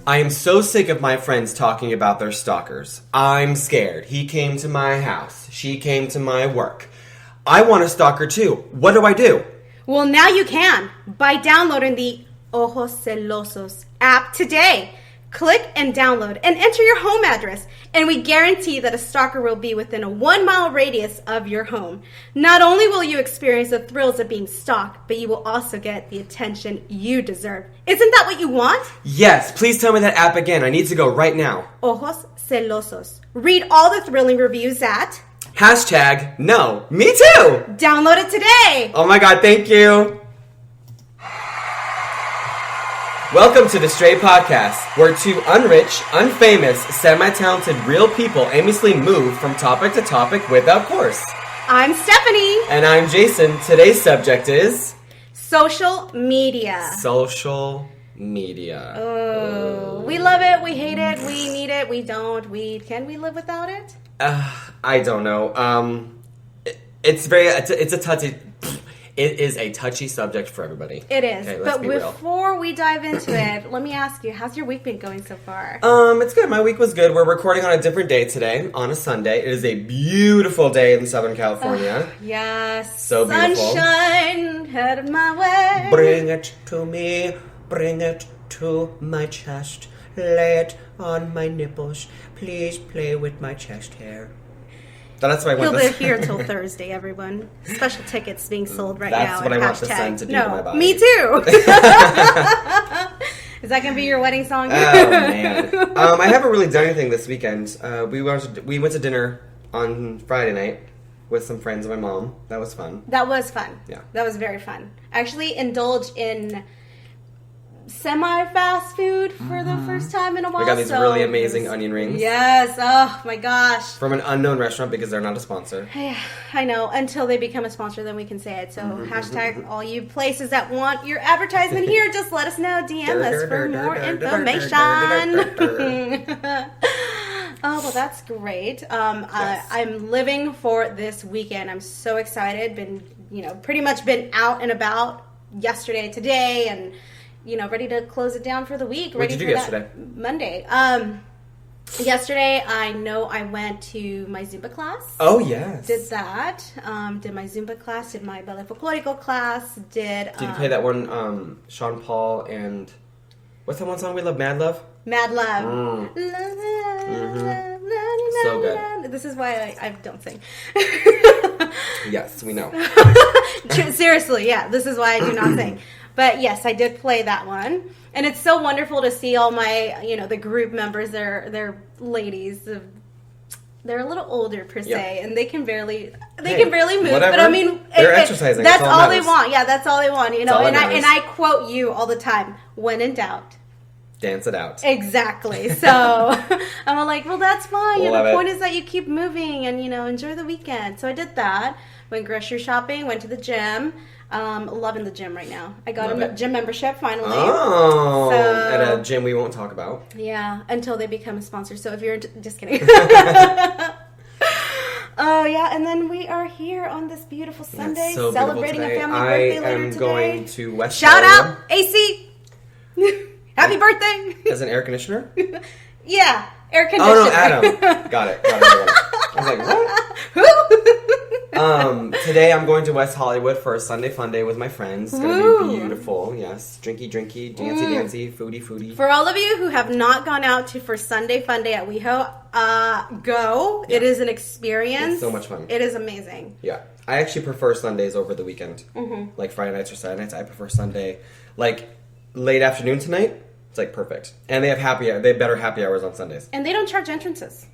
I am so sick of my friends talking about their stalkers. I'm scared. He came to my house. She came to my work. I want a stalker too. What do I do? Well, now you can by downloading the Ojos Celosos app today. Click and download and enter your home address, and we guarantee that a stalker will be within a 1-mile radius of your home. Not only will you experience the thrills of being stalked, but you will also get the attention you deserve. Isn't that what you want? Yes, please tell me that app again. I need to go right now. Ojos Celosos. Read all the thrilling reviews at... #No. Me too! Download it today! Oh my god, thank you! Welcome to the Stray Podcast, where two unrich, unfamous, semi-talented real people aimlessly move from topic to topic without course. I'm Stephanie. And I'm Jason. Today's subject is... social media. Social media. Oh, we love it, we hate it, we need it, we don't, can we live without it? I don't know. It is a touchy subject for everybody. It is. Okay, but before we dive into it, let me ask you, how's your week been going so far? It's good. My week was good. We're recording on a different day today, on a Sunday. It is a beautiful day in Southern California. Yes. So beautiful. Sunshine, head of my way. Bring it to me. Bring it to my chest. Lay it on my nipples. Please play with my chest hair. That's why I He'll live here till Thursday, everyone. Special tickets being sold right now. That's what I want the sun to do to my body. Me too. Is that going to be your wedding song? Oh, man. I haven't really done anything this weekend. We went to dinner on Friday night with some friends of my mom. That was fun. That was fun. Yeah. That was very fun. I actually indulged in semi-fast food for the first time in a while. We got these really amazing onion rings. Yes. Oh, my gosh. From an unknown restaurant because they're not a sponsor. Yeah, I know. Until they become a sponsor, then we can say it. So, hashtag all you places that want your advertisement here, just let us know. DM us for more information. Oh, well, that's great. Yes. I'm living for this weekend. I'm so excited. Pretty much been out and about yesterday, today, and ready to close it down for the week. What did you do yesterday? Monday. Yesterday, I went to my Zumba class. Oh, yes. Did that. Did my Zumba class, did my ballet folklorico class, did you play that one, Sean Paul and... What's that one song we love? Mad Love? Mad Love. So good. This is why I don't sing. Yes, we know. Seriously, yeah. This is why I do not sing. But yes, I did play that one. And it's so wonderful to see all my, the group members. They're ladies. They're a little older per se, and they can barely move. Whatever. But I mean, they're exercising. That's all they matters. want. Yeah, that's all they want. And I quote you all the time: "When in doubt, dance it out." Exactly. So I'm like, well, that's fine. The point is that you keep moving and enjoy the weekend. So I did that. Went grocery shopping. Went to the gym. Loving the gym right now. I got a gym membership finally. Oh, at a gym we won't talk about. Yeah, until they become a sponsor. So if you're just kidding. Oh yeah, and then we are here on this beautiful Sunday, so celebrating a family birthday later today. I am going to West. Shout out AC. Happy birthday. As an air conditioner. Yeah, air conditioner. Oh no, Adam. Got it. I was like, what? Who? Today I'm going to West Hollywood for a Sunday fun day with my friends. It's going to be beautiful. Yes. Drinky, dancey, foodie. For all of you who have not gone out for Sunday fun day at WeHo, go. Yeah. It is an experience. It's so much fun. It is amazing. Yeah. I actually prefer Sundays over the weekend. Like Friday nights or Saturday nights. I prefer Sunday. Like late afternoon tonight, it's like perfect. And they have better happy hours on Sundays. And they don't charge entrances.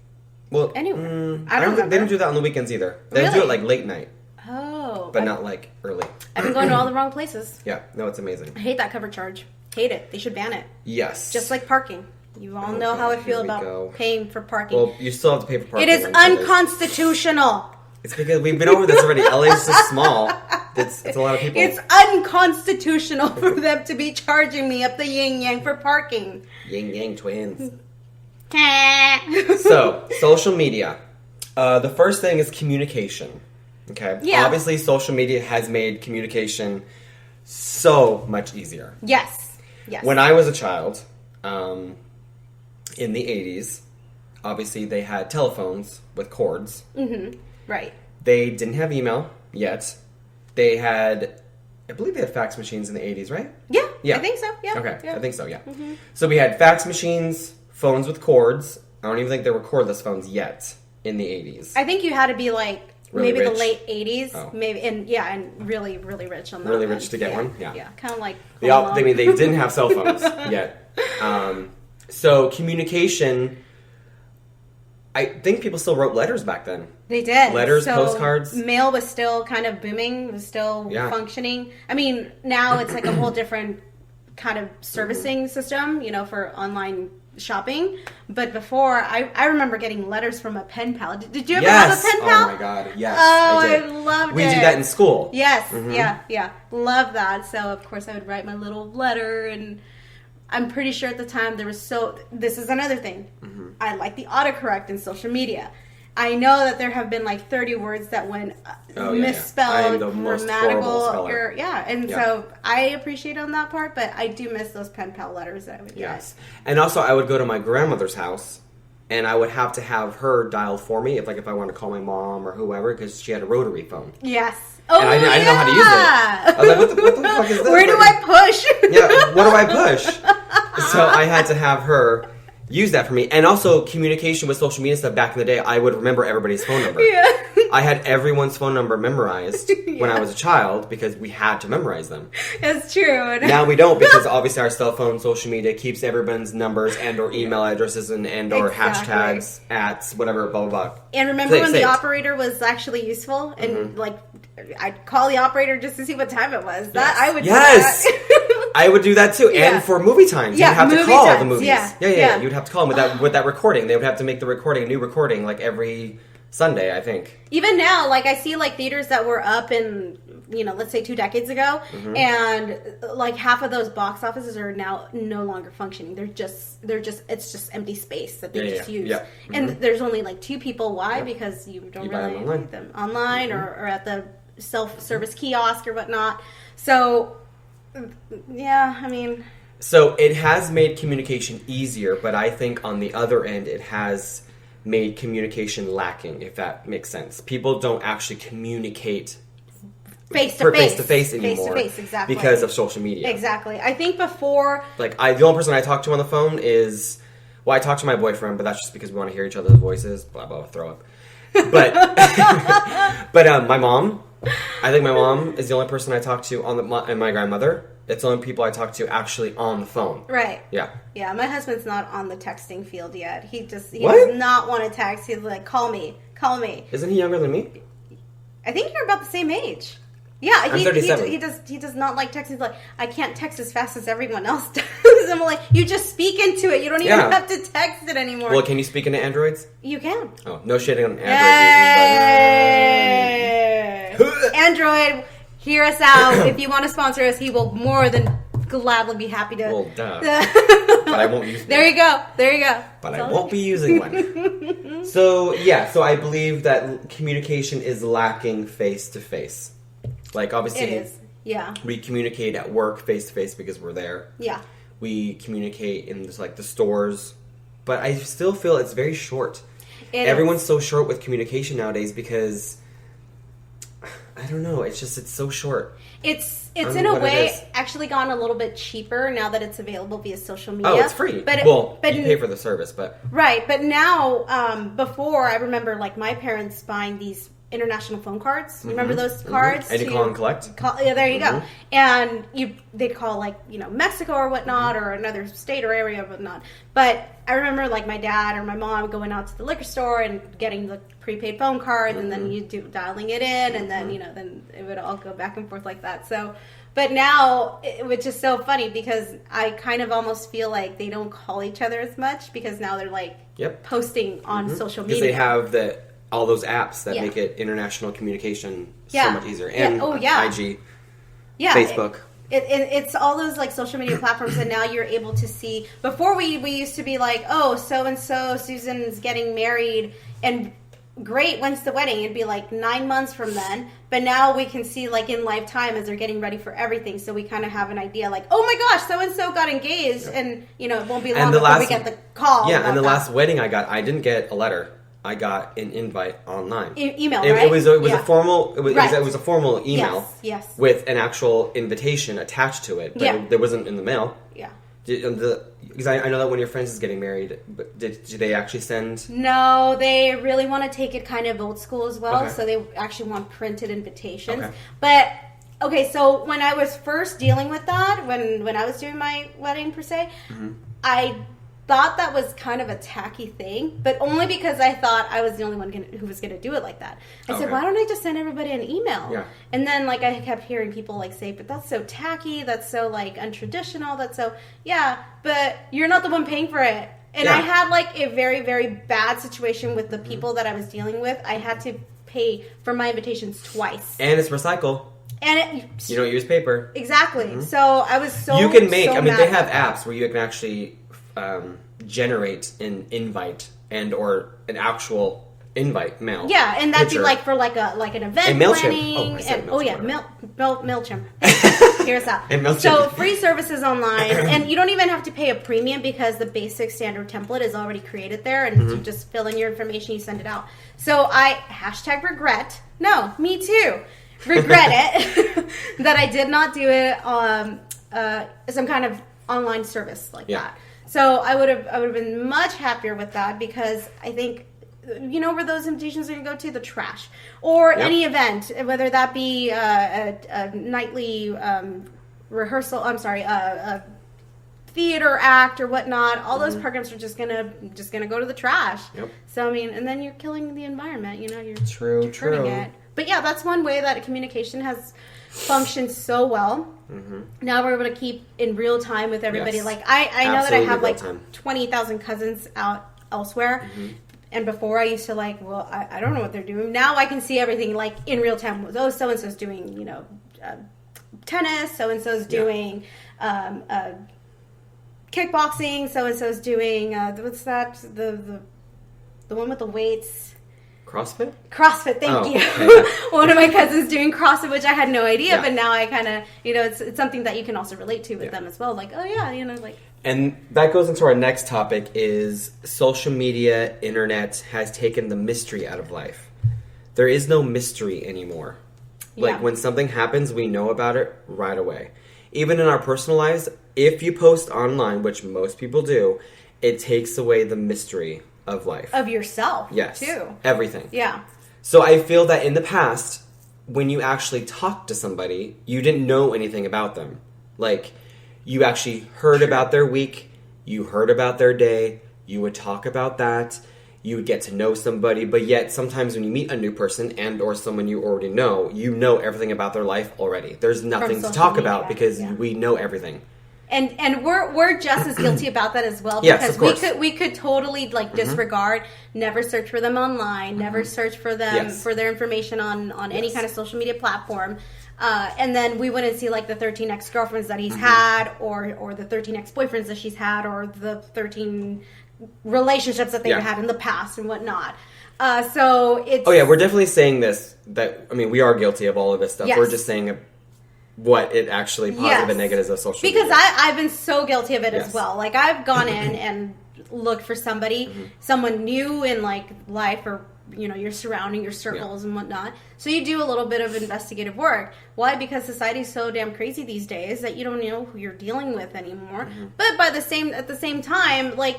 Well, anyway, they don't do that on the weekends either. They do it like late night. Oh. But not like early. I've been going to all the wrong places. Yeah, no, it's amazing. I hate that cover charge. Hate it. They should ban it. Yes. Just like parking. You all know how I feel about paying for parking. Well, you still have to pay for parking. It is unconstitutional. It's because we've been over this already. LA's just small. It's a lot of people. It's unconstitutional for them to be charging me up the yin-yang for parking. Yin-yang twins. So, social media. The first thing is communication. Okay? Yeah. Obviously, social media has made communication so much easier. Yes. When I was a child, in the 80s, obviously they had telephones with cords. Mm-hmm. Right. They didn't have email yet. They had, I believe they had fax machines in the 80s, right? Yeah. I think so. Yeah. Okay. Yeah. I think so, yeah. Mm-hmm. So we had fax machines, phones with cords. I don't even think there were cordless phones yet in the 80s. I think you had to be like Really maybe rich? the late 80s, Oh. maybe, and really, really rich on that. Really one. rich to get one? Yeah. Yeah, kind of like... I mean, they didn't have cell phones yet. So communication, I think people still wrote letters back then. They did. Letters, so postcards. Mail was still kind of booming, was still functioning. I mean, now it's like a whole different kind of servicing system, for online shopping. But before, I remember getting letters from a pen pal. Did you ever have a pen pal? Oh my god, yes. Oh, I did. I loved it. We did that in school. Yes, Mm-hmm. yeah. Love that. So, of course, I would write my little letter, and I'm pretty sure at the time this is another thing. Mm-hmm. I like the autocorrect in social media. I know that there have been like 30 words that went misspelled, I am the most horrible speller. error. Yeah, and so I appreciate on that part, but I do miss those pen pal letters that I would get. Yes. And also, I would go to my grandmother's house, and I would have to have her dial for me if I want to call my mom or whoever, because she had a rotary phone. Yes. Oh, and I didn't know how to use it. I was like, what the fuck is this? Where do I push? Yeah, what do I push? So I had to have her use that for me. And also, communication with social media stuff back in the day, I would remember everybody's phone number. Yeah. I had everyone's phone number memorized when I was a child because we had to memorize them. That's true. Now we don't, because obviously our cell phone, social media keeps everyone's numbers and or email addresses and or hashtags, @, whatever, blah, blah, blah. And remember when the operator was actually useful? And I'd call the operator just to see what time it was. That I would do that. I would do that too. Yeah. And for movie times, you'd have to call the movies. Yeah. You'd have to call them with that recording. They would have to make the recording, a new recording, like every Sunday, I think. Even now, like I see like theaters that were up in, let's say 2 decades ago, and like half of those box offices are now no longer functioning. It's just empty space that they just use. Yeah. And there's only like 2 people. Why? Because you don't really need them online or at the self-service kiosk or whatnot. So, yeah, I mean... So it has made communication easier, but I think on the other end it has made communication lacking, if that makes sense. People don't actually communicate face to face anymore. Face to face, exactly. Because of social media. Exactly. I think before... Like, the only person I talk to on the phone is... Well, I talk to my boyfriend, but that's just because we want to hear each other's voices. Blah, blah, throw up. But, my mom... I think my mom is the only person I talk to and my grandmother. It's the only people I talk to actually on the phone. Right. Yeah. Yeah, my husband's not on the texting field yet. He does not want to text. He's like, call me. Isn't he younger than me? I think you're about the same age. Yeah, I'm 37. He does not like texting. He's like, I can't text as fast as everyone else does. I'm like, you just speak into it. You don't even have to text it anymore. Well, can you speak into Androids? You can. Oh, no shitting on Android users. Android, hear us out. If you want to sponsor us, he will more than gladly be happy to. Well, duh. But I won't use one. There you go. But I won't be using one. So I believe that communication is lacking face to face. Like, obviously, it is. Yeah. We communicate at work face to face because we're there. Yeah. We communicate in just like the stores, but I still feel it's very short. Everyone's so short with communication nowadays because I don't know. It's so short. It's in a way actually gone a little bit cheaper now that it's available via social media. Oh, it's free. But you pay for the service, but right. But now, before I remember like my parents buying these international phone cards. You remember those cards? And you call and collect? Yeah, there you go. And they'd call like, Mexico or whatnot or another state or area or whatnot. But I remember like my dad or my mom going out to the liquor store and getting the prepaid phone cards and then dialing it in and then, then it would all go back and forth like that. So, but now, which is so funny because I kind of almost feel like they don't call each other as much because now they're like posting on social media. Because they have all those apps that make it international communication so much easier. And IG, Facebook. It's all those like social media platforms and now you're able to see. Before we used to be like, oh, so-and-so, Susan's getting married. And great, when's the wedding? It'd be like 9 months from then. But now we can see like in lifetime as they're getting ready for everything. So we kind of have an idea like, oh my gosh, so-and-so got engaged. And, it won't be long before we get the call. Yeah, and the last wedding I didn't get a letter. I got an invite online. Email, right? It was a formal. It was a formal email. Yes. With an actual invitation attached to it, but there wasn't in the mail. Yeah. Because I know that when your friends is getting married, but did they actually send? No, they really want to take it kind of old school as well. Okay. So they actually want printed invitations. Okay. But okay, so when I was first dealing with that, when I was doing my wedding per se, I thought that was kind of a tacky thing, but only because I thought I was the only one who was going to do it like that. I said, why don't I just send everybody an email? Yeah. And then like I kept hearing people like say, but that's so tacky, that's so like untraditional, that's so, yeah, but you're not the one paying for it. And I had like a very, very bad situation with the people that I was dealing with. I had to pay for my invitations twice. And it's recycle. And you don't use paper. Exactly. So I was so you can make. So they have apps where you can actually generate an invite and or an actual invite mail. Yeah, and that'd be like for like an event planning. MailChimp. Hear us out. And MailChimp. So free services online, and you don't even have to pay a premium because the basic standard template is already created there, and you just fill in your information, you send it out. So I #regret. No, me too. Regret it that I did not do it on some kind of online service like that. So I would have been much happier with that because I think where those invitations are going to go to? The trash. Or any event, whether that be a nightly rehearsal, a theater act or whatnot, all those programs are just gonna go to the trash. Yep. So I mean, and then you're killing the environment, you're True. it. But yeah, that's one way that communication has functioned so well. Now we're able to keep in real time with everybody. Yes. Like I know that I have like time. 20,000 cousins out elsewhere. And before I used to I don't know what they're doing. Now I can see everything like in real time. Oh, so-and-so's doing, tennis. So-and-so's doing kickboxing. So-and-so's doing, what's that? The one with the weights. CrossFit, thank you. Okay. One of my cousins doing CrossFit, which I had no idea, but now I kind of, it's something that you can also relate to with them as well. Like, oh yeah, like. And that goes into our next topic is social media, internet has taken the mystery out of life. There is no mystery anymore. Like when something happens, we know about it right away. Even in our personal lives, if you post online, which most people do, it takes away the mystery of life. Of yourself, yes, too. Everything. Yeah. So I feel that in the past, when you actually talked to somebody, you didn't know anything about them. Like, you actually heard about their week, you heard about their day, you would talk about that, you would get to know somebody, but yet sometimes when you meet a new person and or someone you already know, you know everything about their life already. There's nothing to talk about because we know everything. And we're just as guilty about that as well because we could totally disregard, never search for them online, never search for them for their information on any kind of social media platform, and then we wouldn't see like the 13 ex-girlfriends that he's had, or the 13 ex-boyfriends that she's had, or the 13 relationships that they've had in the past and whatnot. So it's we're definitely saying this we are guilty of all of this stuff. Yes. We're just saying what it actually positive and negatives of social media. Because I've been so guilty of it as well. Like I've gone in and looked for somebody, someone new in like life or your surrounding, your circles and whatnot. So you do a little bit of investigative work. Why? Because society's so damn crazy these days that you don't know who you're dealing with anymore. But at the same time, like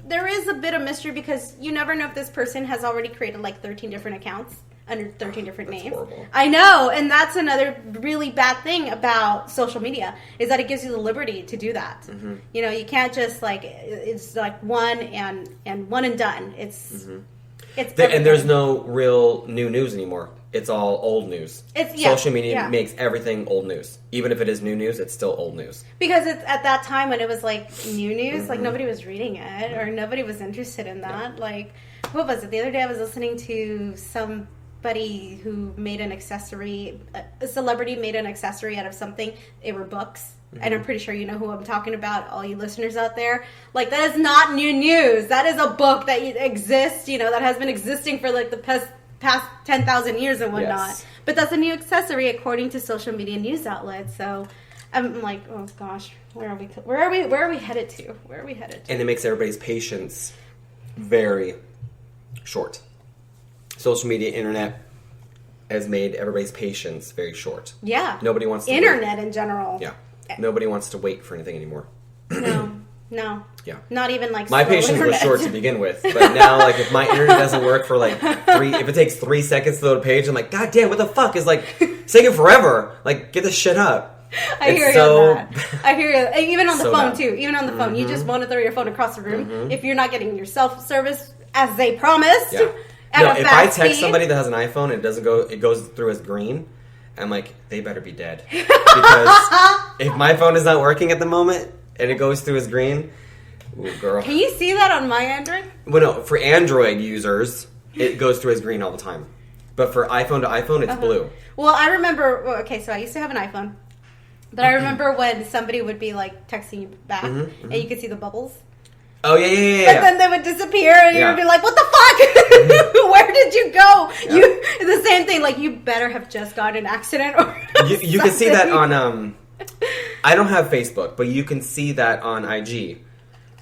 there is a bit of mystery because you never know if this person has already created like 13 different accounts under 13 different names. Horrible. I know, and that's another really bad thing about social media is that it gives you the liberty to do that. You can't just like it's like one and one and done. It's and there's no real new news anymore. It's all old news. Social media makes everything old news. Even if it is new news, it's still old news. Because it's at that time when it was like new news, like nobody was reading it or nobody was interested in that. Like, what was it? The other day I was listening to somebody who made an accessory, a celebrity made an accessory out of something. They were books. and I'm pretty sure you know who I'm talking about, all you listeners out there. Like, that is not new news. That is a book that exists, that has been existing for like the past 10,000 years and whatnot. Yes. But that's a new accessory according to social media news outlets. So I'm like, oh gosh, where are we headed to? Where are we headed to? And it makes everybody's patience very short. Social media, internet has made everybody's patience very short. Yeah. Nobody wants to internet in general. Yeah. Nobody wants to wait for anything anymore. No. Yeah. Not even like my patience was short to begin with, but now like if my internet doesn't work for like if it takes 3 seconds to load a page, I'm like, God damn, what the fuck is like it's taking forever. Like, get this shit up. I hear you on that. I hear you. Even on the so phone bad. too. Even on the phone, you just want to throw your phone across the room if you're not getting your self-service as they promised. Yeah. At if I text somebody that has an iPhone and it goes through as green, I'm like, they better be dead. Because if my phone is not working at the moment and it goes through as green, ooh, girl. Can you see that on my Android? Well, no, for Android users, it goes through as green all the time. But for iPhone to iPhone, it's blue. Well, I remember, okay, so I used to have an iPhone. But I remember when somebody would be like texting you back and you could see the bubbles. Oh, yeah. But then they would disappear and you would be like, what the fuck? Where did you go? Yeah. The same thing, like, you better have just got in an accident or you can see that on, I don't have Facebook, but you can see that on IG.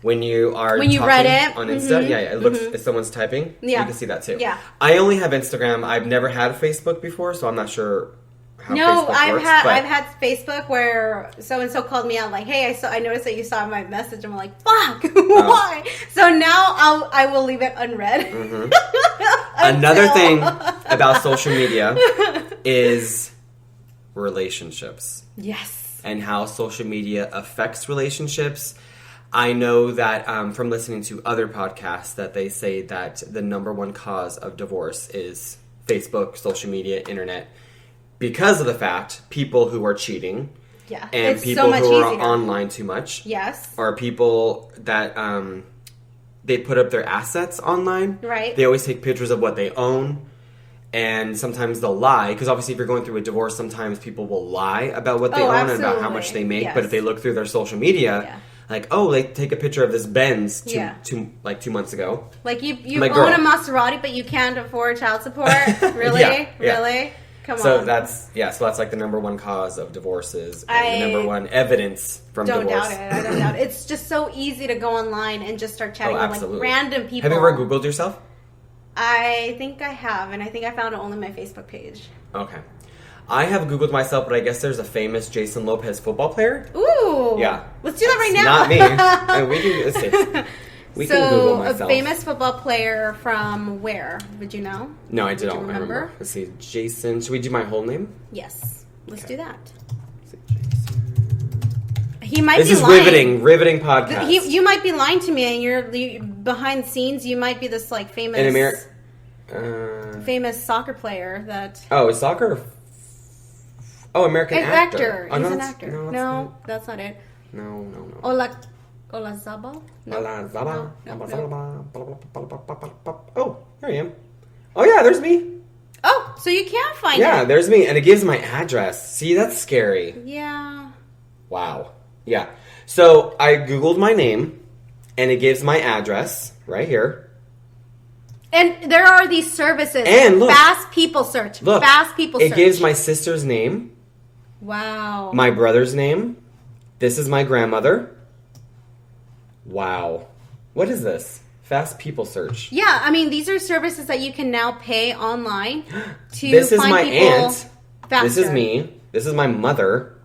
When you are when you read it on Insta, it looks if someone's typing. Yeah. You can see that too. Yeah. I only have Instagram. I've never had Facebook before, so I'm not sure how Facebook works. I've had Facebook where so and so called me out like, hey, I noticed that you saw my message. I'm like, fuck, why? So now I will leave it unread. Another thing about social media is relationships. Yes. And how social media affects relationships. I know that from listening to other podcasts that they say that the number one cause of divorce is Facebook, social media, internet, because of the fact people who are cheating and people who are online too much are people that they put up their assets online. Right. They always take pictures of what they own. And sometimes they'll lie, because obviously if you're going through a divorce, sometimes people will lie about what they own and about how much they make. Yes. But if they look through their social media, like, oh, they take a picture of this Benz 2 months ago. Like, you own a Maserati, but you can't afford child support? Really? Really? Come so on. That's like the number one cause of divorces and the number one evidence from divorce. I don't doubt it. It's just so easy to go online and just start chatting with like random people. Have you ever Googled yourself? I think I have, and I think I found it only on my Facebook page. Okay. I have Googled myself, but I guess there's a famous Jason Lopez football player. Ooh. Yeah. Let's do that right now. Not me. And let's see. We can Google myself. A famous football player from where? Would you know? No, I don't. You remember? Let's see. Jason. Should we do my whole name? Yes. Let's do that. Jason. He might this be is lying. riveting podcast. You might be lying to me, and you're behind the scenes. You might be this like famous, famous soccer player that. Oh, is soccer? Oh, American actor. He's an actor. No, that's not it. No. Olazabal? No. Oh, here I am. Oh yeah, there's me. Oh, so you can find it. Yeah, there's me, and it gives my address. See, that's scary. Yeah. Wow. Yeah. So I Googled my name, and it gives my address right here. And there are these services. And look. Fast people search. Look. Fast people search. It gives my sister's name. Wow. My brother's name. This is my grandmother. Wow. What is this? Fast people search. Yeah, I mean, these are services that you can now pay online to this is find my people aunt. faster. This is me. This is my mother.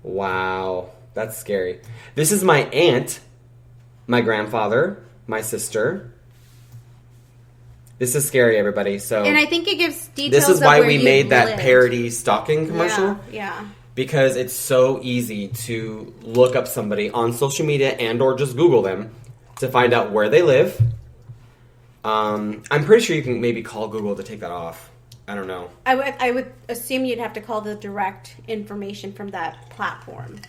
Wow. That's scary. This is my aunt, my grandfather, my sister. This is scary, everybody. So, and I think it gives details. This is why we made that lived. parody stalking commercial. Yeah. Because it's so easy to look up somebody on social media and or just Google them to find out where they live. I'm pretty sure you can maybe call Google to take that off. I don't know. I would assume you'd have to call the direct information from that platform.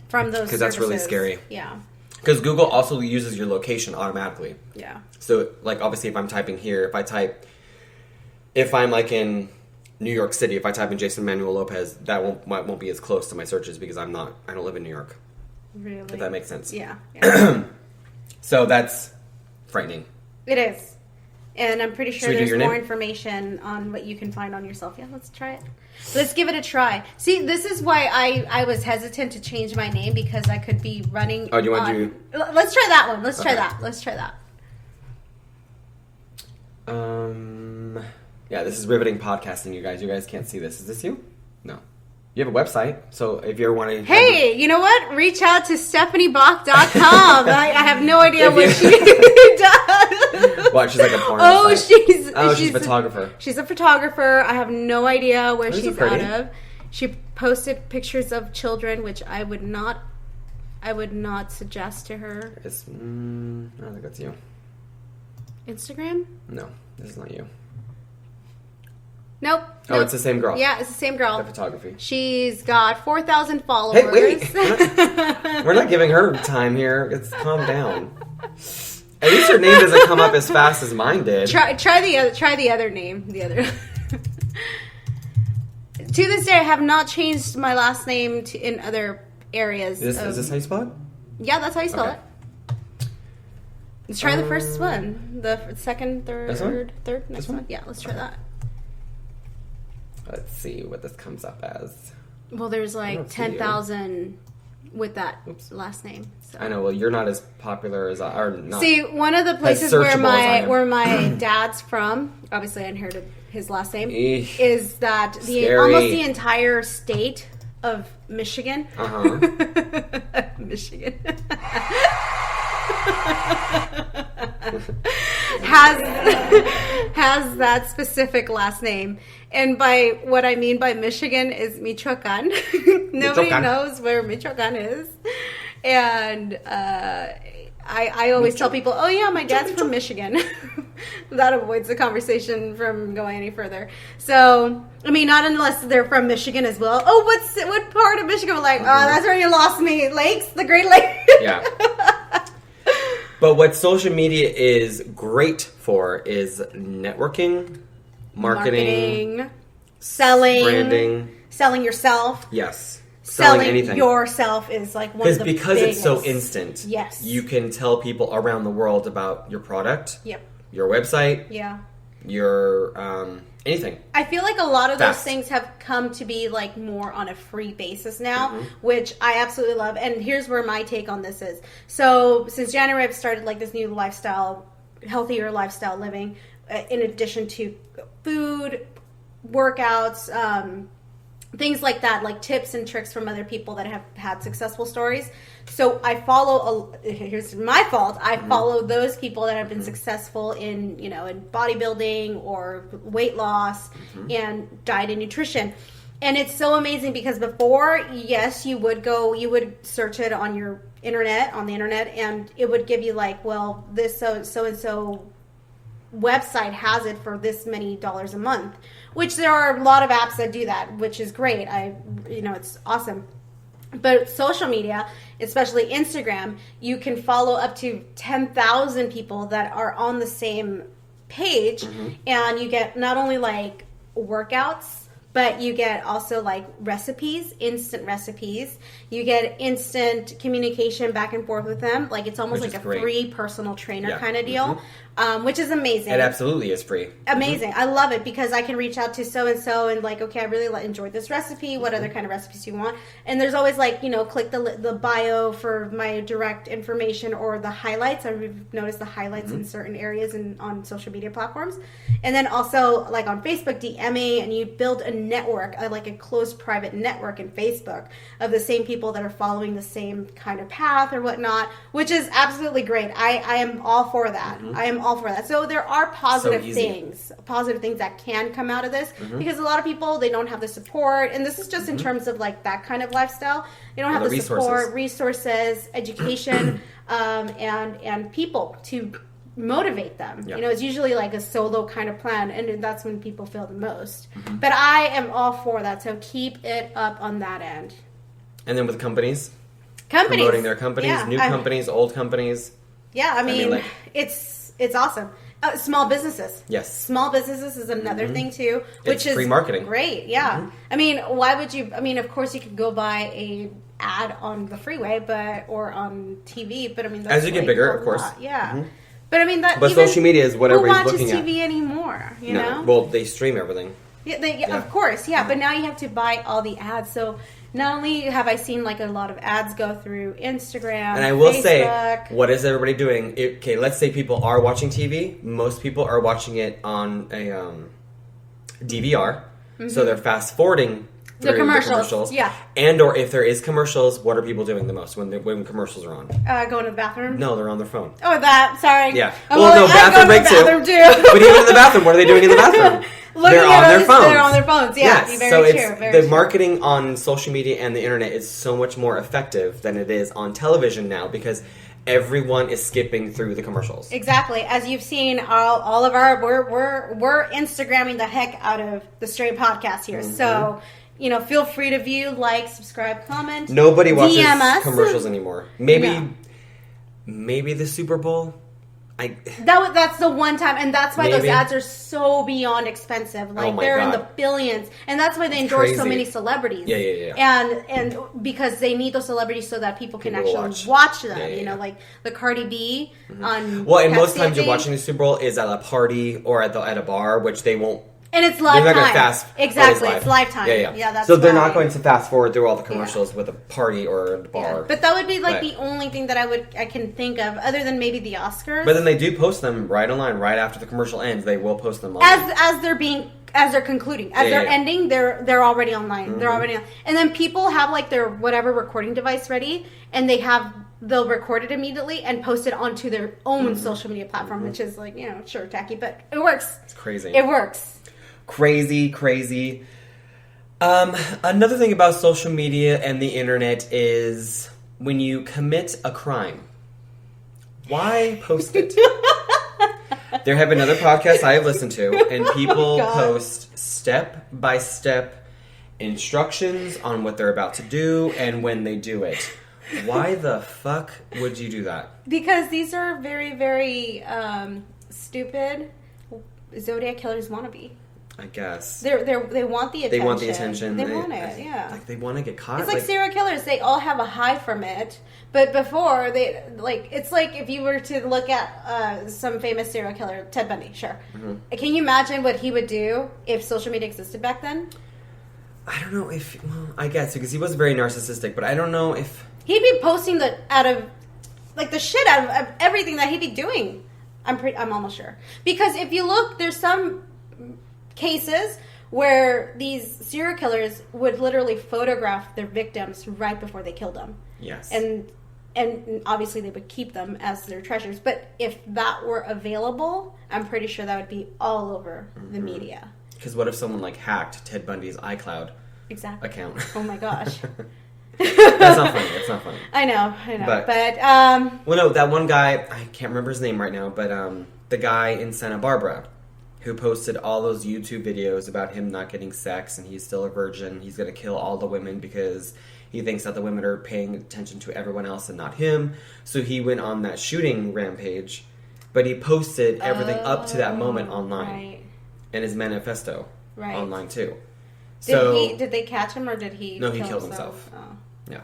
From those because that's really scary. Yeah. Because Google also uses your location automatically. Yeah. So, like, obviously, if I'm typing here, if I'm like in New York City, if I type in Jason Manuel Lopez, that won't be as close to my searches because I don't live in New York. Really? If that makes sense. Yeah. So that's frightening. It is. And I'm pretty sure Should we do there's your more name? information on what you can find on yourself. Yeah, let's try it. Let's give it a try. See, this is why I was hesitant to change my name, because I could be running. Oh, do you want to do? Let's try that one. Let's try Okay. that. Let's try that. Yeah, this is riveting podcasting, you guys. You guys can't see this. Is this you? No. You have a website, so if you're wanting... Hey, you know what? Reach out to StephanieBach.com. I have no idea what she does. What, she's like a porn site. She's a photographer. She's a photographer. I have no idea where Those are she's pretty. out of. She posted pictures of children, which I would not suggest to her. I don't think that's you. Instagram? No, this is not you. Nope. Oh, it's the same girl. Yeah, it's the same girl. The photography. She's got 4,000 followers. Hey, wait. We're not giving her time here. It's calm down. At least her name doesn't come up as fast as mine did. Try the other name. The other. To this day, I have not changed my last name in other areas. Is this how you spell it? Yeah, that's how you spell Okay. it. Let's try the first one. The second, third, This one? third. This Next one? one. Yeah, let's try that. Let's see what this comes up as. Well, there's I like don't see you. 10,000 with that Oops. last name. So. I know. Well, you're not as popular as I. Or not. See, one of the places searchable as I am. where my dad's from, obviously I inherited his last name, Eesh. is that Scary. almost the entire state of Michigan. Michigan. has that specific last name. And by what I mean by Michigan is Michoacan. Nobody Michoacan. knows where Michoacan is. And I always tell people, oh yeah, my dad's from Michigan. That avoids the conversation from going any further. So, I mean, not unless they're from Michigan as well. Oh, what part of Michigan? We're like, oh, that's where you lost me. Lakes, the Great Lakes. Yeah. But what social media is great for is networking, marketing, selling, branding. selling yourself. Yes. Selling anything. yourself is like one of the Because it's so biggest. instant. Yes. You can tell people around the world about your product, Yep. your website, Yeah. your anything. I feel like a lot of those Fast. things have come to be like more on a free basis now, Mm-hmm. which I absolutely love. And here's where my take on this is. So since January, I've started like this new lifestyle, healthier lifestyle living, in addition to food, workouts, things like that, like tips and tricks from other people that have had successful stories. So I follow, here's my fault, I follow those people that have been successful in, in bodybuilding or weight loss and diet and nutrition. And it's so amazing because before, yes, you would search it on the internet, and it would give you like, well, this so-and-so website has it for this many dollars a month, which there are a lot of apps that do that, which is great. It's awesome. But social media, especially Instagram, you can follow up to 10,000 people that are on the same page, and you get not only like workouts, but you get also like recipes, instant recipes. You get instant communication back and forth with them. Like it's almost Which like is a great. free personal trainer Yeah. kind of deal, which is amazing. It absolutely is free. Amazing. I love it because I can reach out to so-and-so and like, okay, I really enjoyed this recipe. What other kind of recipes do you want? And there's always like, click the bio for my direct information or the highlights. I've noticed the highlights in certain areas on social media platforms. And then also like on Facebook, DMing, and you build a network, like a closed private network in Facebook of the same people that are following the same kind of path or whatnot, which is absolutely great. I am all for that. I am all for that. So there are positive things that can come out of this because a lot of people, they don't have the support, and this is just in terms of like that kind of lifestyle. They don't have the support, resources, education, and people to motivate them. Yeah. It's usually like a solo kind of plan, and that's when people feel the most. But I am all for that, so keep it up on that end. And then with companies Companies promoting their companies, yeah, new companies, old companies. Yeah, I mean like- it's awesome. Small businesses. Yes. Small businesses is another thing too, which is free marketing. Great. Yeah. I mean, why would you? I mean, of course, you could go buy a ad on the freeway, or on TV. But I mean, that's as you get bigger, of course. Yeah. But I mean that. But social media is what everybody's looking at. Who watches TV anymore? You know. Well, they stream everything. Yeah, of course. Yeah, but now you have to buy all the ads. So not only have I seen like a lot of ads go through Instagram, and I will Facebook, say, what is everybody doing? Okay, let's say people are watching TV. Most people are watching it on a DVR, so they're fast forwarding the commercials. Yeah, and or if there is commercials, what are people doing the most when commercials are on? Going to the bathroom. No, they're on their phone. Oh, that. Sorry. Yeah. Bathroom break too. But even in the bathroom, what are they doing in the bathroom? They're on their phones. They're on their phones. Yeah. Yes. Very so true. The marketing on social media and the internet is so much more effective than it is on television now because everyone is skipping through the commercials. Exactly. As you've seen, all of our we're Instagramming the heck out of the Stray Podcast here. So. Feel free to view, like, subscribe, comment. Nobody watches DM us. commercials anymore. Maybe the Super Bowl. That's the one time, and that's why those ads are so beyond expensive. Like they're in the billions, and that's why they endorse so many celebrities. Yeah. And because they need those celebrities so that people can actually watch them. Like the Cardi B on. Well, and most times you're watching the Super Bowl is at a party or at a bar, which they won't. And it's lifetime. They're not going to exactly, it's lifetime. Yeah. That's so they're not going to fast forward through all the commercials with a party or a bar. But that would be the only thing that I can think of, other than maybe the Oscars. But then they do post them right online, right after the commercial ends. They will post them as they're concluding, they're ending. They're already online. Mm-hmm. They're already on. And then people have like their whatever recording device ready, and they'll record it immediately and post it onto their own social media platform, which is tacky, but it works. It's crazy. It works. Crazy. Another thing about social media and the internet is when you commit a crime, why post it? There have been other podcasts I have listened to, and people post step-by-step instructions on what they're about to do and when they do it. Why the fuck would you do that? Because these are very, very stupid Zodiac killers wannabe. I guess. They want the attention. They want the attention. They want it, yeah. Like, they want to get caught. It's like serial killers. They all have a high from it. But before, it's like if you were to look at some famous serial killer, Ted Bundy, sure. Mm-hmm. Can you imagine what he would do if social media existed back then? I don't know if... Well, I guess, because he was very narcissistic, but I don't know if... He'd be posting the shit out of everything that he'd be doing. I'm almost sure. Because if you look, there's some cases where these serial killers would literally photograph their victims right before they killed them. Yes. And obviously they would keep them as their treasures. But if that were available, I'm pretty sure that would be all over the media. Because what if someone hacked Ted Bundy's iCloud account? Oh my gosh. That's not funny. It's not funny. I know. But well, no, that one guy, I can't remember his name right now, but the guy in Santa Barbara who posted all those YouTube videos about him not getting sex and he's still a virgin. He's going to kill all the women because he thinks that the women are paying attention to everyone else and not him. So he went on that shooting rampage, but he posted everything up to that moment online. Right. And his manifesto online too. Did they catch him or did he? No, he killed himself. Oh. Yeah.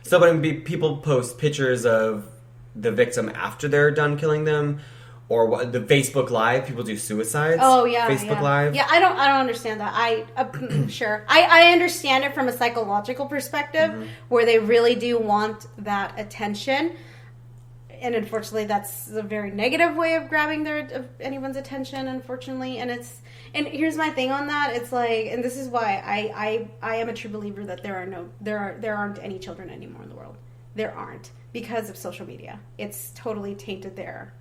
So, but people post pictures of the victim after they're done killing them, or the Facebook Live. People do suicides. Oh yeah, Facebook Live. Yeah, I don't understand that. Sure, I understand it from a psychological perspective, where they really do want that attention. And unfortunately, that's a very negative way of grabbing anyone's attention, unfortunately. And here's my thing on that. It's like, and this is why I am a true believer that there aren't any children anymore in the world. There aren't, because of social media. It's totally tainted their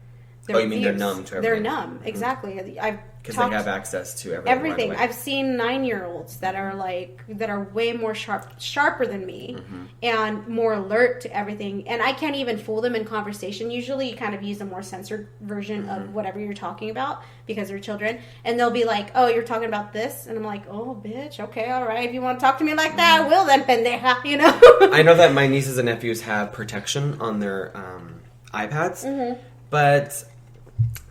you mean they're numb to everything? They're numb, exactly. Because they have access to everything. Right away. I've seen 9-year-olds that are way more sharper than me, and more alert to everything. And I can't even fool them in conversation. Usually, you kind of use a more censored version of whatever you're talking about because they're children, and they'll be like, "Oh, you're talking about this," and I'm like, "Oh, bitch, okay, all right. If you want to talk to me like that, I will then, pendeja." You know. I know that my nieces and nephews have protection on their iPads, but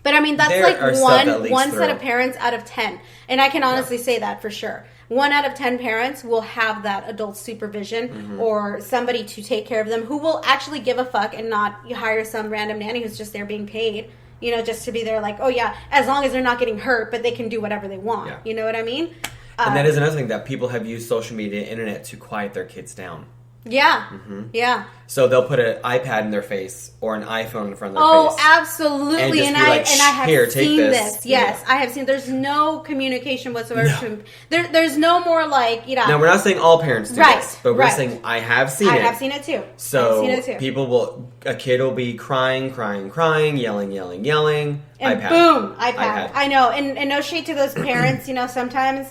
But I mean, that's There like are stuff that leaks one set through. of parents out of 10. And I can honestly say that for sure. 1 out of 10 parents will have that adult supervision or somebody to take care of them who will actually give a fuck and not hire some random nanny who's just there being paid, you know, just to be there like, oh yeah, as long as they're not getting hurt, but they can do whatever they want. Yeah. You know what I mean? And that is another thing that people have used social media and internet to quiet their kids down. Yeah. Yeah. So they'll put an iPad in their face or an iPhone in front of their face. Oh, absolutely. And just be like, I have "Here, take seen this." this. Yes, Yeah. I have seen. There's no communication whatsoever. There's no more like, you know. Now, we're not saying all parents do this, but we're saying I have seen it. I have seen it too. So I've seen it too. a kid will be crying, yelling, And iPad. boom, iPad. I know. And no shade to those parents, you know, sometimes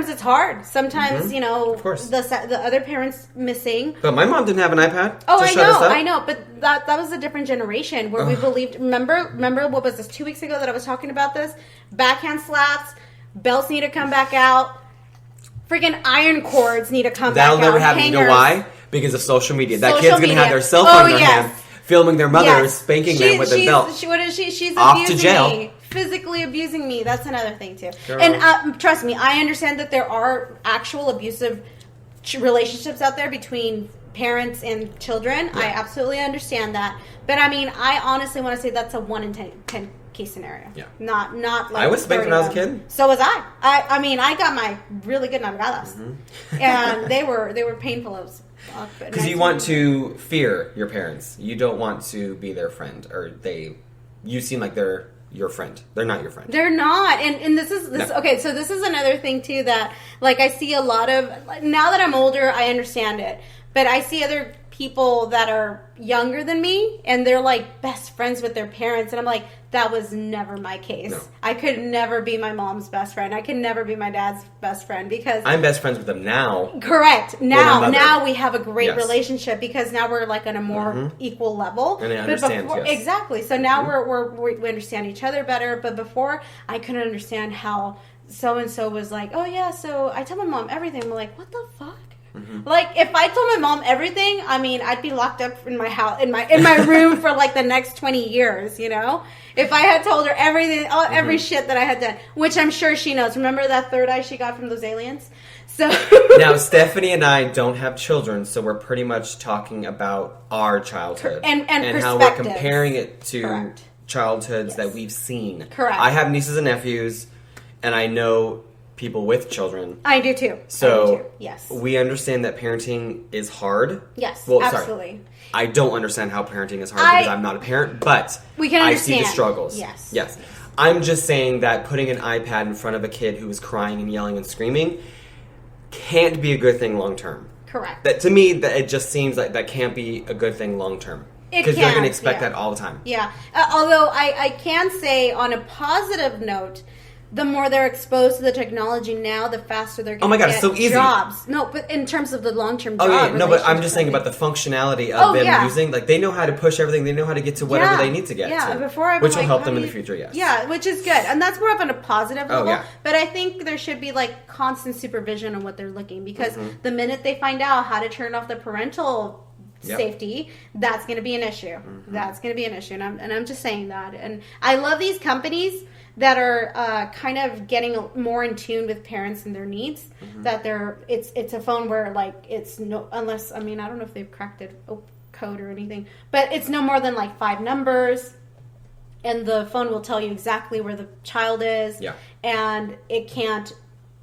it's hard. Sometimes, you know, Of course. the other parents missing. But my mom didn't have an iPad. Oh, to shut us up. I know, but that was a different generation where we believed. Remember what was this 2 weeks ago that I was talking about this? Backhand slaps, belts need to come back out, freaking iron cords need to come That'll back out. never happen. You know hangers. why? Because of social media. That Social kid's gonna media. have their cell phone in their hand, filming their mother spanking them with a belt. What is she? She's Off to abusing jail. me. Physically abusing me. That's another thing too. Girl. And trust me, I understand that there are actual abusive relationships out there between parents and children. Yeah. I absolutely understand that. But I mean, I honestly want to say that's a 1 in 10 case scenario. Yeah. Not like I was spanked 30 when I was a of them. kid. So was I. I mean, I got my really good nalgadas. And they were painful as fuck. Because you want to fear your parents. You don't want to be their friend, or you seem like they're your friend. They're not your friend. They're not. And this No. okay, so this is another thing too that like I see a lot of, now that I'm older, I understand it. But I see other people that are younger than me and they're like best friends with their parents, and I'm like, that was never my case. No. I could never be my mom's best friend. I could never be my dad's best friend because I'm best friends with them now. correct. my Now mother. we have a great Yes. relationship because now we're like on a more equal level. And I But understand, before, yes. exactly. So now we understand each other better. But before, I couldn't understand how so and so was like, oh yeah. So I tell my mom everything. I'm like, what the fuck? Like if I told my mom everything, I mean, I'd be locked up in my house, in my room for like the next 20 years. You know, if I had told her everything, every shit that I had done, which I'm sure she knows. Remember that third eye she got from those aliens? So Now, Stephanie and I don't have children, so we're pretty much talking about our childhood And how we're perspectives. comparing it to Correct. childhoods that we've seen. Correct. I have nieces and nephews, and I know people with children. I do too. So I do too. Yes. we understand that parenting is hard. Yes, Well, absolutely. Sorry. I don't understand how parenting is hard I- because I'm not a parent, but We can I see the understand. struggles. Yes. Yes. I'm just saying that putting an iPad in front of a kid who is crying and yelling and screaming can't be a good thing long term. Correct. That to me, that it just seems like that can't be a good thing long term. It Because they're going can't, to expect yeah. that all the time. Yeah. Although I can say on a positive note, the more they're exposed to the technology now, the faster they're going to Oh my God, get it's so easy. jobs. No, but in terms of the long-term Oh job yeah, no, but I'm relationships, just saying I about think. the functionality of Oh, them yeah. using. Like they know how to push everything. They know how to get to whatever Yeah. they need to get Yeah, to. before I was which will like, help how them do in the you- future. Yes. Yeah, which is good, and that's more of on a positive Oh, level. yeah. But I think there should be like constant supervision on what they're looking, because Mm-hmm. the minute they find out how to turn off the parental Yep. safety, that's going to be an issue. Mm-hmm. That's going to be an issue, and I'm just saying that. And I love these companies that are kind of getting more in tune with parents and their needs. Mm-hmm. That it's a phone where like it's no, unless, I mean, I don't know if they've cracked it code or anything, but it's no more than like 5 numbers. And the phone will tell you exactly where the child is. Yeah. And it can't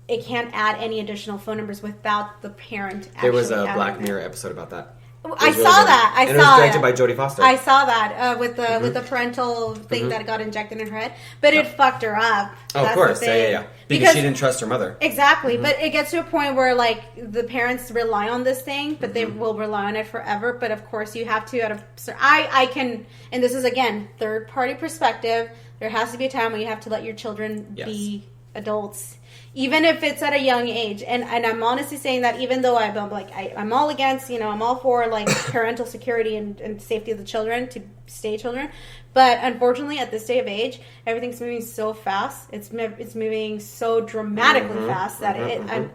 add any additional phone numbers without the parent actually There was a adding Black it. Mirror episode about that. It I was saw really good. that. I and saw it was directed it. by Jodie Foster. I saw that with the parental thing that got injected in her head, but it fucked her up. Oh, of That's course. the Yeah, thing. yeah. Because she didn't trust her mother. Exactly, but it gets to a point where like the parents rely on this thing, but they will rely on it forever. But of course, you have to. I can, and this is again third party perspective. There has to be a time when you have to let your children Yes. be adults, even if it's at a young age. And I'm honestly saying that, even though I'm all against, I'm all for like parental security and safety of the children to stay children. But unfortunately, at this day of age, everything's moving so fast. It's moving so dramatically fast that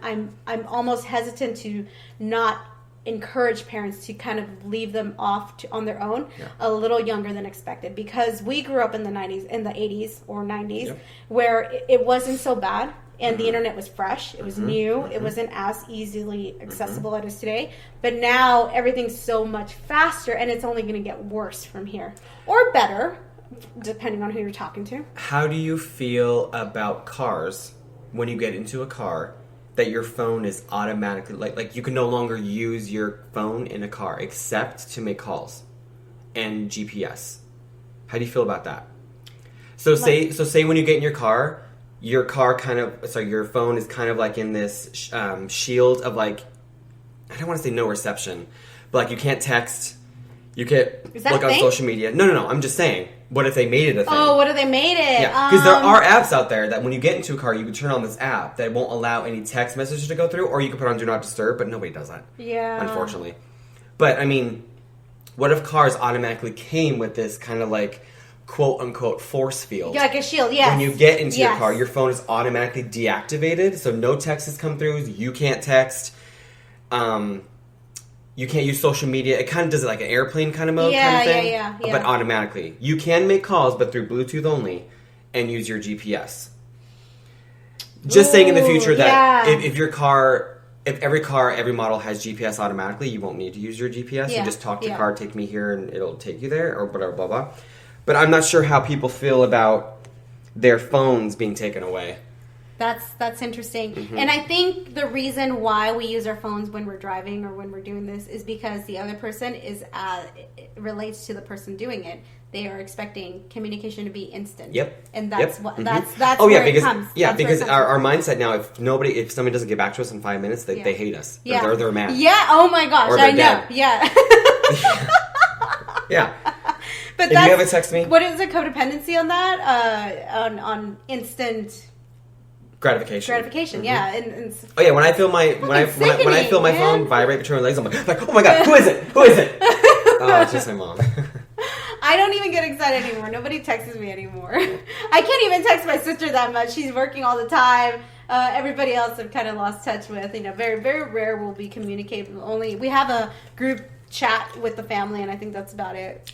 I'm almost hesitant to not encourage parents to kind of leave them off on their own a little younger than expected, because we grew up in the 90s, in the 80s or 90s, where it wasn't so bad, and the internet was fresh, it was new, it wasn't as easily accessible as it is today. But now everything's so much faster, and it's only going to get worse from here, or better, depending on who you're talking to. How do you feel about cars when you get into a car that your phone is automatically like you can no longer use your phone in a car except to make calls and GPS? How do you feel about that? So say when you get in your phone is kind of like in this shield of like, I don't want to say no reception, but like you can't text, you can't look on social media. No, I'm just saying, what if they made it a thing? Oh, what if they made it? Yeah, because there are apps out there that when you get into a car, you can turn on this app that won't allow any text messages to go through, or you can put on Do Not Disturb, but nobody does that. Yeah. Unfortunately. But, I mean, what if cars automatically came with this kind of like, quote-unquote, force field? Yeah, like a shield, yes. When you get into your car, your phone is automatically deactivated, so no texts come through, you can't text, you can't use social media. It kind of does it like an airplane kind of mode kind of thing. Yeah. But automatically. You can make calls, but through Bluetooth only, and use your GPS. Just saying in the future that if every car, every model has GPS automatically, you won't need to use your GPS. You just talk to your car, take me here, and it'll take you there, or whatever, blah, blah. But I'm not sure how people feel about their phones being taken away. That's interesting. And I think the reason why we use our phones when we're driving or when we're doing this is because the other person it relates to the person doing it. They are expecting communication to be instant. Yep. And that's what that's where it comes. Yeah, because our mindset now, if somebody doesn't get back to us in 5 minutes, they hate us. Yeah. They're mad. Yeah. Oh my gosh, I know. Dead. Yeah. Yeah. But if you ever text me, what is the codependency on that? On instant gratification. Yeah. And oh yeah, when I feel my phone vibrate between my legs, I'm like, oh my god, who is it? Oh, it's just my mom. I don't even get excited anymore. Nobody texts me anymore. I can't even text my sister that much. She's working all the time. Everybody else I've kind of lost touch with. Very, very rare will be communicating. Only we have a group chat with the family, and I think that's about it.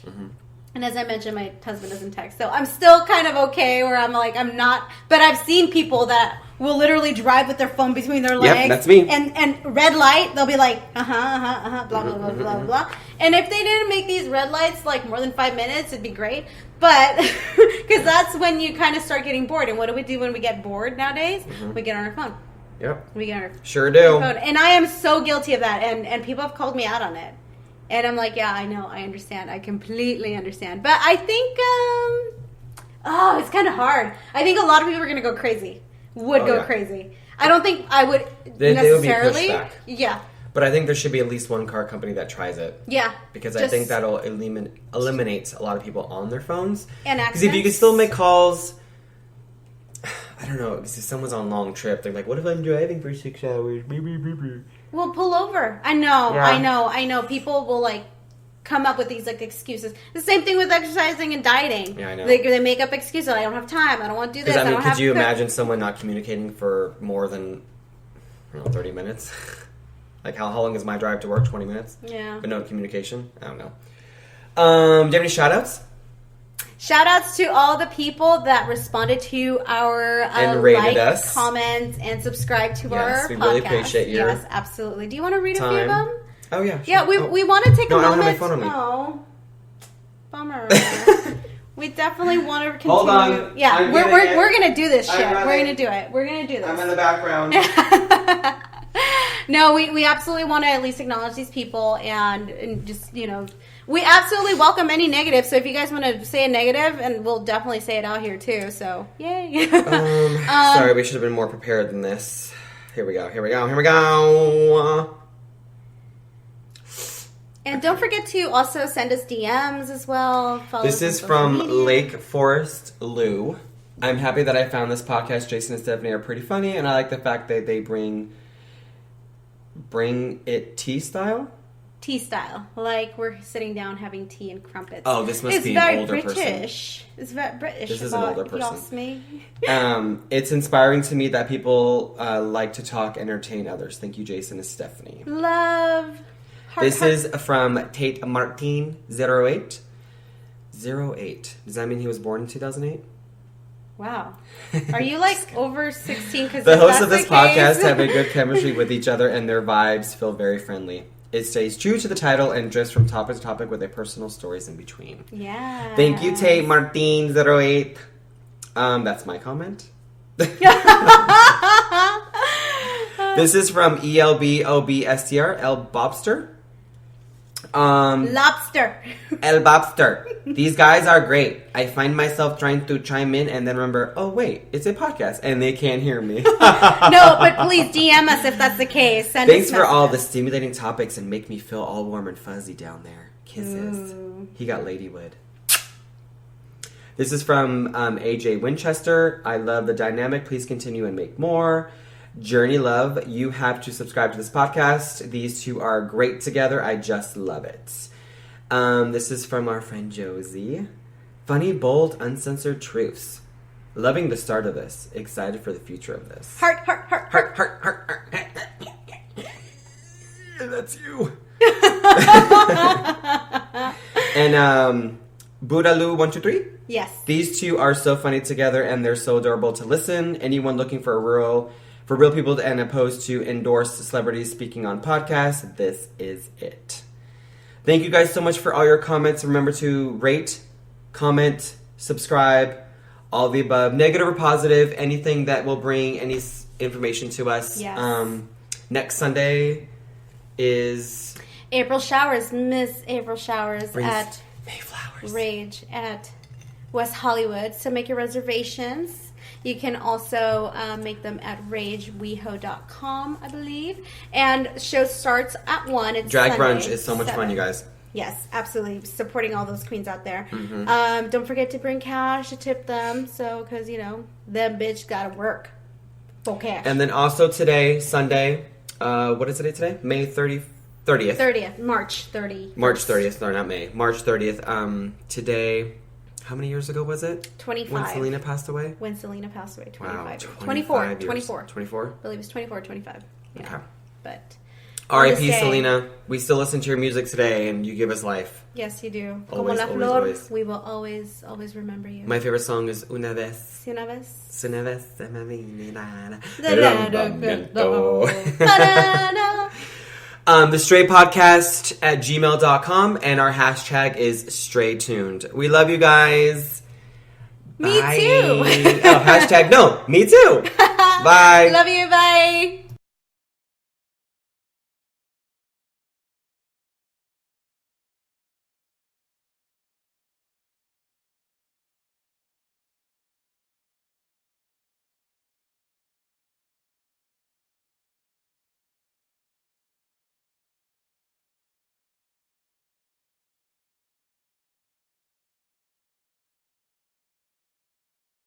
And as I mentioned, my husband doesn't text, so I'm still kind of okay. Where I'm like, I'm not. But I've seen people that will literally drive with their phone between their legs. Yep, that's me. And red light, they'll be like, blah blah blah blah blah. And if they didn't make these red lights like more than 5 minutes, it'd be great. But because that's when you kind of start getting bored. And what do we do when we get bored nowadays? We get on our phone. Yep. We get on our sure do. phone. And I am so guilty of that. And people have called me out on it. And I'm like, yeah, I know, I understand. I completely understand. But I think, it's kind of hard. I think a lot of people are going to go crazy. Go crazy. I don't think I would necessarily. They would be pushed back. Yeah. But I think there should be at least one car company that tries it. Yeah. Because I think that'll eliminate a lot of people on their phones. And accidents. Because if you can still make calls, I don't know, because if someone's on a long trip, they're like, what if I'm driving for 6 hours? Well, pull over. I know. People will like come up with these like excuses. The same thing with exercising and dieting. Yeah, I know. They make up excuses. I don't have time. I don't want to do this. Could you imagine someone not communicating for more than 30 minutes? Like how long is my drive to work? 20 minutes? Yeah. But no communication? I don't know. Do you have any shout outs? Shout outs to all the people that responded to our and rated us, comments, and subscribed to our podcast. Yes, we really appreciate your Yes, absolutely. Do you want to read time. a few of them? Oh, yeah. Sure. Yeah, we want to take a moment. I don't have my phone on me. Oh, bummer. We definitely want to continue. Hold on. Yeah, we're going to do this shit. We're going to do it. We're going to do this. I'm in the background. No, we absolutely want to at least acknowledge these people and just, we absolutely welcome any negative. So if you guys want to say a negative, and we'll definitely say it out here too. So, yay. Sorry, we should have been more prepared than this. Here we go. And don't forget to also send us DMs as well. This is from Lake Forest Lou. I'm happy that I found this podcast. Jason and Stephanie are pretty funny, and I like the fact that they bring it tea style. Tea style, like we're sitting down having tea and crumpets. Oh, this must be an older British. person. It's very British. This is an older person. You ask me. It's inspiring to me that people like to talk, entertain others. Thank you, Jason and Stephanie. Love. This is from Tate Martin 08. 08. Does that mean he was born in 2008? Wow. Are you like over 16? The hosts of this podcast have a good chemistry with each other and their vibes feel very friendly. It stays true to the title and drifts from topic to topic with their personal stories in between. Yeah. Thank you, Tate Martin 08. That's my comment. This is from ELBOBSTR, El Bobster. Lobster. El Bobster. These guys are great. I find myself trying to chime in and then remember, oh wait, it's a podcast and they can't hear me. No, but please DM us if that's the case. Thanks for all the stimulating topics and make me feel all warm and fuzzy down there. Kisses. Ooh. He got ladywood. This is from AJ Winchester. I love the dynamic. Please continue and make more. Journey Love, you have to subscribe to this podcast. These two are great together. I just love it. This is from our friend Josie. Funny, bold, uncensored truths. Loving the start of this. Excited for the future of this. Heart, heart, heart, heart, heart, heart, heart. That's you. And Budaloo123. Yes. These two are so funny together, and they're so adorable to listen. Anyone looking for real people and opposed to endorse celebrities speaking on podcasts, this is it. Thank you guys so much for all your comments. Remember to rate, comment, subscribe, all the above, negative or positive, anything that will bring any information to us. Yes. Next Sunday is April Showers, Miss April Showers at Mayflowers Rage at West Hollywood. So make your reservations. You can also make them at rageweho.com, I believe. And show starts at 1. It's Drag Sunday, brunch is so much fun, you guys. Yes, absolutely. Supporting all those queens out there. Mm-hmm. Don't forget to bring cash to tip them. So, because, them bitch got to work for cash. And then also today, Sunday, what is it today? May 30th. 30th. March 30th. March 30th. No, not May. March 30th. Today, how many years ago was it? 25. When Selena passed away? 25. Wow, 24. 24. I believe it's 24 or 25. Yeah. Okay. But R.I.P. Selena. We still listen to your music today, and you give us life. Yes, you do. Always, Como la always, flor, always. we will always, always remember you. My favorite song is Una vez. Si una vez. Si una vez se me vino The Stray Podcast at gmail.com, and our hashtag is StrayTuned. We love you guys. Me Bye. too. Oh, hashtag no. Me too. Bye. Love you. Bye.